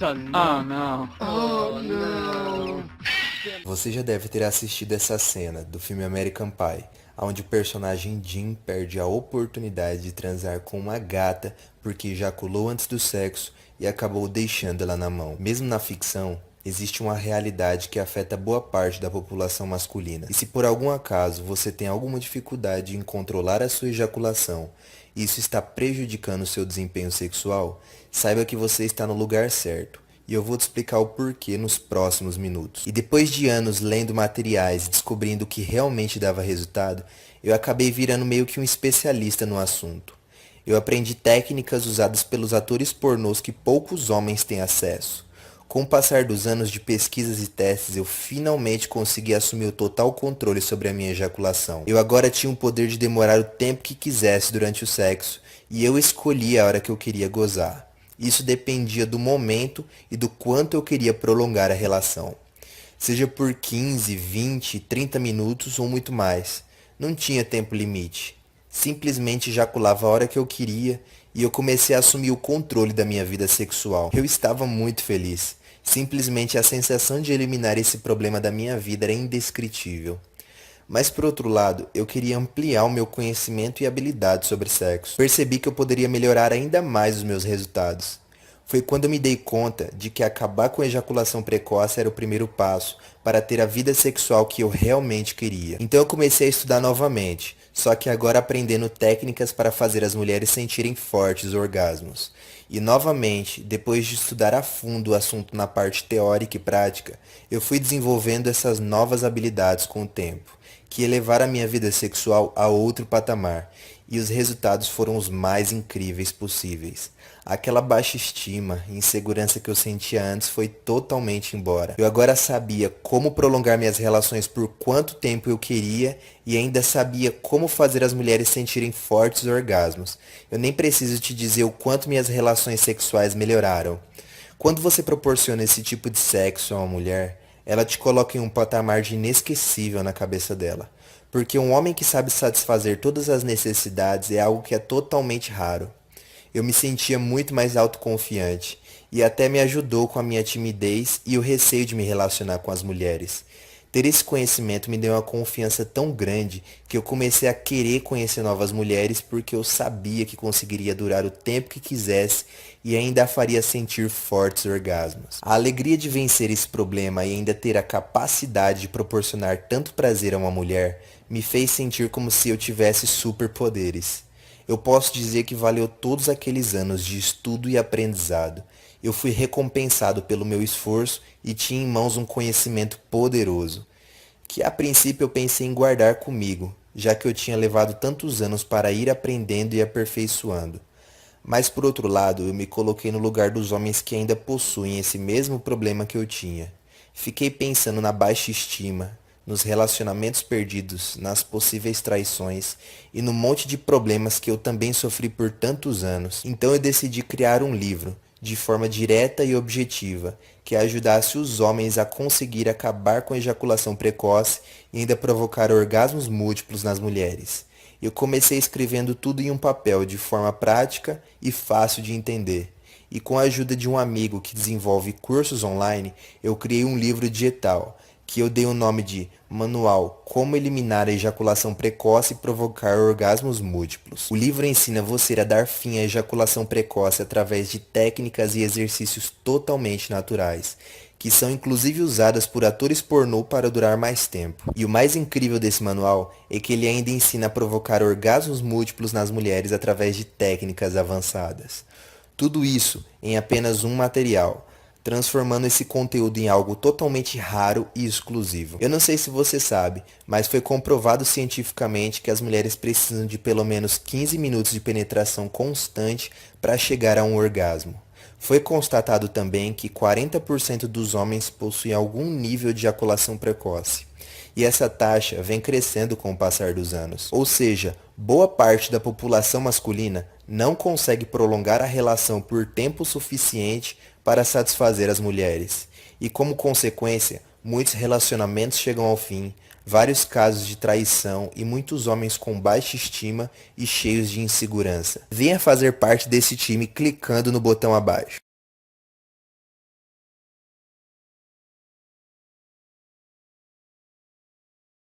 Nossa, não. Oh, não. Você já deve ter assistido essa cena do filme American Pie, onde o personagem Jim perde a oportunidade de transar com uma gata porque ejaculou antes do sexo e acabou deixando ela na mão. Mesmo na ficção, existe uma realidade que afeta boa parte da população masculina. E se por algum acaso você tem alguma dificuldade em controlar a sua ejaculação e isso está prejudicando o seu desempenho sexual, saiba que você está no lugar certo. E eu vou te explicar o porquê nos próximos minutos. E depois de anos lendo materiais e descobrindo o que realmente dava resultado, eu acabei virando meio que um especialista no assunto. Eu aprendi técnicas usadas pelos atores pornôs que poucos homens têm acesso. Com o passar dos anos de pesquisas e testes, eu finalmente consegui assumir o total controle sobre a minha ejaculação. Eu agora tinha o poder de demorar o tempo que quisesse durante o sexo, e eu escolhia a hora que eu queria gozar. Isso dependia do momento e do quanto eu queria prolongar a relação. Seja por 15, 20, 30 minutos ou muito mais. Não tinha tempo limite. Simplesmente ejaculava a hora que eu queria e eu comecei a assumir o controle da minha vida sexual. Eu estava muito feliz. Simplesmente a sensação de eliminar esse problema da minha vida era indescritível. Mas por outro lado, eu queria ampliar o meu conhecimento e habilidade sobre sexo. Percebi que eu poderia melhorar ainda mais os meus resultados. Foi quando eu me dei conta de que acabar com a ejaculação precoce era o primeiro passo para ter a vida sexual que eu realmente queria. Então eu comecei a estudar novamente, só que agora aprendendo técnicas para fazer as mulheres sentirem fortes orgasmos. E novamente, depois de estudar a fundo o assunto na parte teórica e prática, eu fui desenvolvendo essas novas habilidades com o tempo, que elevaram a minha vida sexual a outro patamar, e os resultados foram os mais incríveis possíveis. Aquela baixa estima e insegurança que eu sentia antes foi totalmente embora. Eu agora sabia como prolongar minhas relações por quanto tempo eu queria e ainda sabia como fazer as mulheres sentirem fortes orgasmos. Eu nem preciso te dizer o quanto minhas relações sexuais melhoraram. Quando você proporciona esse tipo de sexo a uma mulher, ela te coloca em um patamar de inesquecível na cabeça dela. Porque um homem que sabe satisfazer todas as necessidades é algo que é totalmente raro. Eu me sentia muito mais autoconfiante e até me ajudou com a minha timidez e o receio de me relacionar com as mulheres. Ter esse conhecimento me deu uma confiança tão grande que eu comecei a querer conhecer novas mulheres porque eu sabia que conseguiria durar o tempo que quisesse e ainda a faria sentir fortes orgasmos. A alegria de vencer esse problema e ainda ter a capacidade de proporcionar tanto prazer a uma mulher me fez sentir como se eu tivesse superpoderes. Eu posso dizer que valeu todos aqueles anos de estudo e aprendizado. Eu fui recompensado pelo meu esforço e tinha em mãos um conhecimento poderoso, que a princípio eu pensei em guardar comigo, já que eu tinha levado tantos anos para ir aprendendo e aperfeiçoando. Mas por outro lado, eu me coloquei no lugar dos homens que ainda possuem esse mesmo problema que eu tinha. Fiquei pensando na baixa estima, nos relacionamentos perdidos, nas possíveis traições e no monte de problemas que eu também sofri por tantos anos. Então eu decidi criar um livro, de forma direta e objetiva, que ajudasse os homens a conseguir acabar com a ejaculação precoce e ainda provocar orgasmos múltiplos nas mulheres. Eu comecei escrevendo tudo em um papel de forma prática e fácil de entender. E com a ajuda de um amigo que desenvolve cursos online, eu criei um livro digital, que eu dei o nome de Manual Como Eliminar a Ejaculação Precoce e Provocar Orgasmos Múltiplos. O livro ensina você a dar fim à ejaculação precoce através de técnicas e exercícios totalmente naturais, que são inclusive usadas por atores pornô para durar mais tempo. E o mais incrível desse manual é que ele ainda ensina a provocar orgasmos múltiplos nas mulheres através de técnicas avançadas. Tudo isso em apenas um material, transformando esse conteúdo em algo totalmente raro e exclusivo. Eu não sei se você sabe, mas foi comprovado cientificamente que as mulheres precisam de pelo menos 15 minutos de penetração constante para chegar a um orgasmo. Foi constatado também que 40% dos homens possuem algum nível de ejaculação precoce. E essa taxa vem crescendo com o passar dos anos. Ou seja, boa parte da população masculina não consegue prolongar a relação por tempo suficiente para satisfazer as mulheres. E como consequência, muitos relacionamentos chegam ao fim, vários casos de traição e muitos homens com baixa estima e cheios de insegurança. Venha fazer parte desse time clicando no botão abaixo.